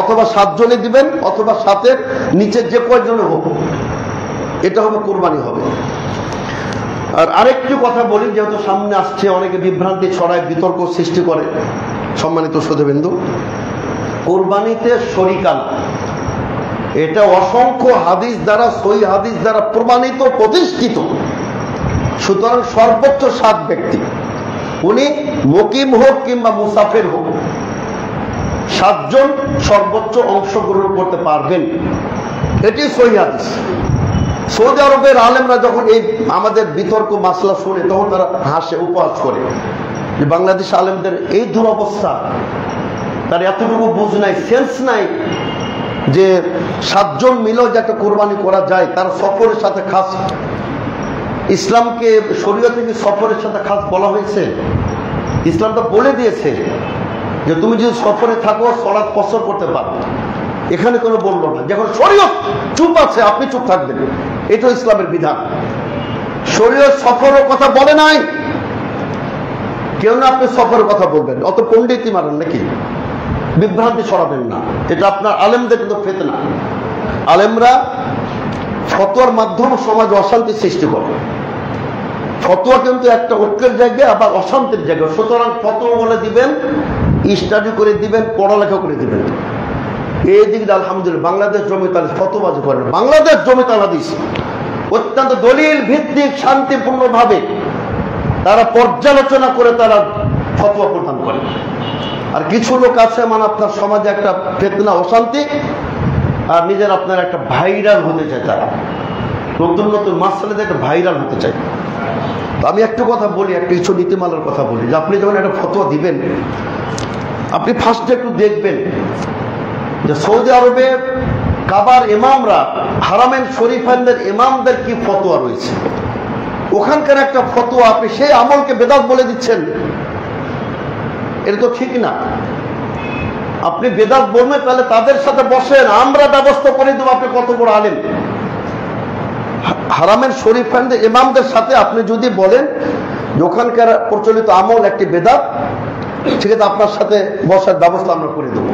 অথবা 7 জনে দিবেন, অথবা 7-এর নিচে যে কয়জনে হোক, এটা হবে কুরবানি হবে। আর আরেকটি কথা বলি, যেহেতু সামনে আসছে, অনেকে বিভ্রান্তি ছড়ায়, বিতর্ক সৃষ্টি করে। সম্মানিত শ্রোতাবৃন্দ, কুরবানিতে শরিকানা, এটা অসংখ্য হাদিস দ্বারা, সহিহ হাদিস দ্বারা প্রমাণিত, প্রতিষ্ঠিত। সুতরাং সর্বোচ্চ 7 ব্যক্তি, উনি মুকিম হোক কিংবা মুসাফির হোক, 7 জন সর্বোচ্চ অংশগ্রহণ করতে পারবেন। এটি সহিহ হাদিস। সৌদি আরবের আলেমরা যখন এই আমাদের বিতর্ক মাসলা শুনে তখন তারা হাসে, উপহাস করে যে বাংলাদেশ আলেমদের এই দুরবস্থা, তার এতটুকু বুঝ নাই, সেন্স নাই যে 7 জন মিলেও যে একটা কোরবানি করা যায়। তার সফরের সাথে খাস, ইসলামকে শরীয়তে কি সফরের সাথে খাস বলা হয়েছে? ইসলাম তো বলে দিয়েছে যে তুমি যদি সফরে থাকো সালাত কসর করতে পারো। এখানে কোনো বললো না, যখন শরীয়ত চুপ আছে আপনি চুপ থাকবেন, এটা ইসলামের বিধান। শরীয়ত সফরের কথা বলে নাই, কেউ না আপনি সফরের কথা বলবেন, অত পণ্ডিতই মারেন নাকি, বিভ্রান্তি ছড়াবেন না। এটা আপনার আলেমদের কিন্তু ফিতনা। আলেমরা ফতোয়ার মাধ্যমে সমাজে অশান্তি সৃষ্টি করে। ফতোয়া কিন্তু একটা ঐক্যের জায়গা, আবার অশান্তির জায়গা। সুতরাং ফতোয়া বলে দিবেন, স্টাডি করে দিবেন, পড়ালেখা করে দিবেন। এই দিক দিয়ে আলহামদুলিল্লাহ বাংলাদেশ জমিয়ত আল ফতোয়াবাজি করেন। বাংলাদেশ জমিয়ত আল হাদিস অত্যন্ত দলিল ভিত্তিক শান্তিপূর্ণ ভাবে তারা পর্যালোচনা করে তারা ফতোয়া প্রদান করে। আর কিছু লোক আছে মানে আপনার সমাজে একটা ফিতনা, অশান্তি, আর নিজের আপনার একটা ভাইরাল হতে চায়। তারা নতুন নতুন মাসআলা থেকে ভাইরাল হতে চায়। আমি একটু কথা বলি, একটা কিছু নীতিমালার কথা বলি, যে আপনি যখন একটা ফতোয়া দিবেন, আপনি ফার্স্টে একটু দেখবেন যে সৌদি আরবে কাবার ইমামরা, হারামেন শরীফানদের ইমামদের কি ফতোয়া রয়েছে। ওখানকার একটা ফতোয়া আপনি সেই আমলকে বেদাত বলে দিচ্ছেন, এটা তো ঠিক না। আপনি বেদাত বলবেন, তাহলে তাদের সাথে বসেন, আমরা ব্যবস্থা করে দেবো। আপনি কত বড় আলেম, হারামের শরীফানদের ইমামদের সাথে আপনি যদি বলেন যে ওখানকার প্রচলিত আমল একটি বেদাত, ঠিক আছে, আপনার সাথে বসার ব্যবস্থা আমরা করে দেবো।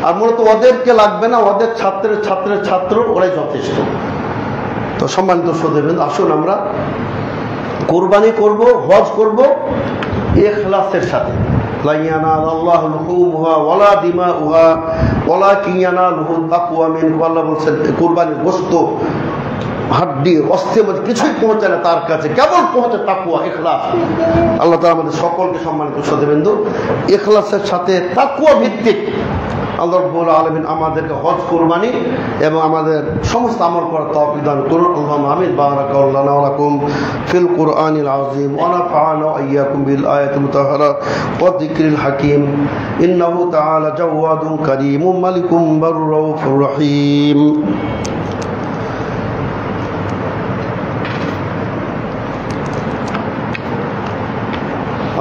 আর মূলত ওদেরকে লাগবে না, ওদের ছাত্রের ছাত্র ওরাই যথেষ্ট। তো সম্মানিত শ্রোতাবৃন্দ, আসুন আমরা কোরবানি করব, হজ করব ইখলাসের সাথে। লা ইয়ানালাল্লাহু লুহুমুহা ওয়ালা দিমাউহা ওয়ালাকিন ইয়ানালুহুত তাকওয়া মিনকুম। আল্লাহ বলেন কুরবানির গোশত, হাড্ডি, অস্থি মধ্যে কিছুই পৌঁছায় না তার কাছে, কেবল পৌঁছে তাকওয়া, ইখলাস। আল্লাহ তাআলা আমাদের সকলকে সম্মানিত শ্রোতাবৃন্দ ইখলাসের সাথে তাকওয়া ভিত্তিক আল্লাহ রাব্বুল আলামিন আমাদেরকে হজ, কুরবানি এবং আমাদের সমস্ত আমল করার তৌফিক দান করুন। আল্লাহুম্মা আমিন। বারাকাল্লাহু লানা ওয়া লাকুম ফিল কুরআনিল আযীম ওয়া নাফা'না ওয়া ইয়্যাকুম বিল আয়াতিল মুতাহহারা ওয়া যিকরিল হাকীম। ইন্নাহু তাআলা জাওয়াদুন কারীমুম মালিকুম বাররাউফুর রহিম।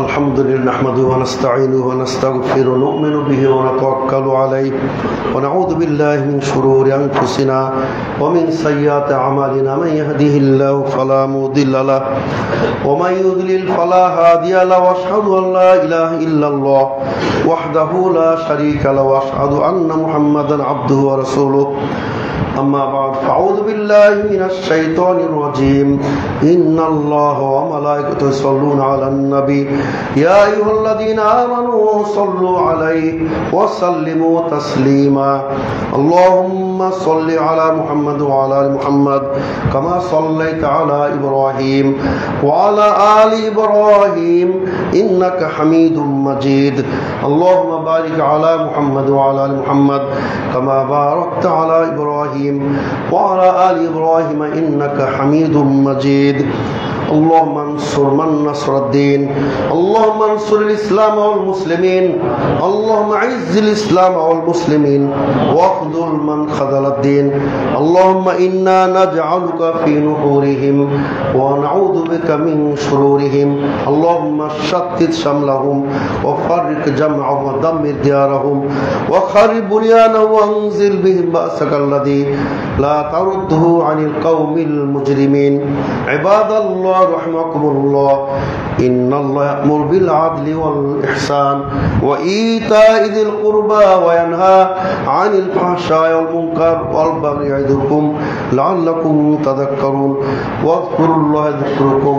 الحمد لله نحمده ونستعينه ونستغفره ونؤمن به ونتوكل عليه ونعوذ بالله من شرور أنفسنا ومن سيئات أعمالنا من يهده الله فلا مضل له ومن يضلل فلا هادي له وأشهد أن لا إله إلا الله وحده لا شريك له وأشهد أن محمدا عبده ورسوله أما بعد فأعوذ بالله من الشيطان الرجيم إن الله وملائكته يصلون على النبي يا أيها الذين آمنوا صلوا عليه وسلموا تسليما اللهم صل على محمد وعلى آل محمد كما صليت على إبراهيم وعلى آل إبراهيم إنك حميد مجيد اللهم بارك على محمد وعلى آل محمد كما باركت على إبراهيم وعلى آل إبراهيم إنك حميد مجيد اللهم انصر من نصر الدين اللهم انصر الإسلام والمسلمين اللهم اعز الإسلام والمسلمين واخذل من خذل الدين اللهم إنا نجعلك في نحورهم ونعوذ بك من شرورهم اللهم شتت شملهم وفرق جمعهم ودمر ديارهم وخرب بنيانهم وانزل بهم بأسك الذي لا ترده عن القوم المجرمين عباد الله رحمكم الله إن الله يأمر بالعدل والإحسان وإيتاء ذي القربى وينهى عن الفحشاء والمنكر والبغي يعظكم لعلكم تذكرون واذكروا الله يذكركم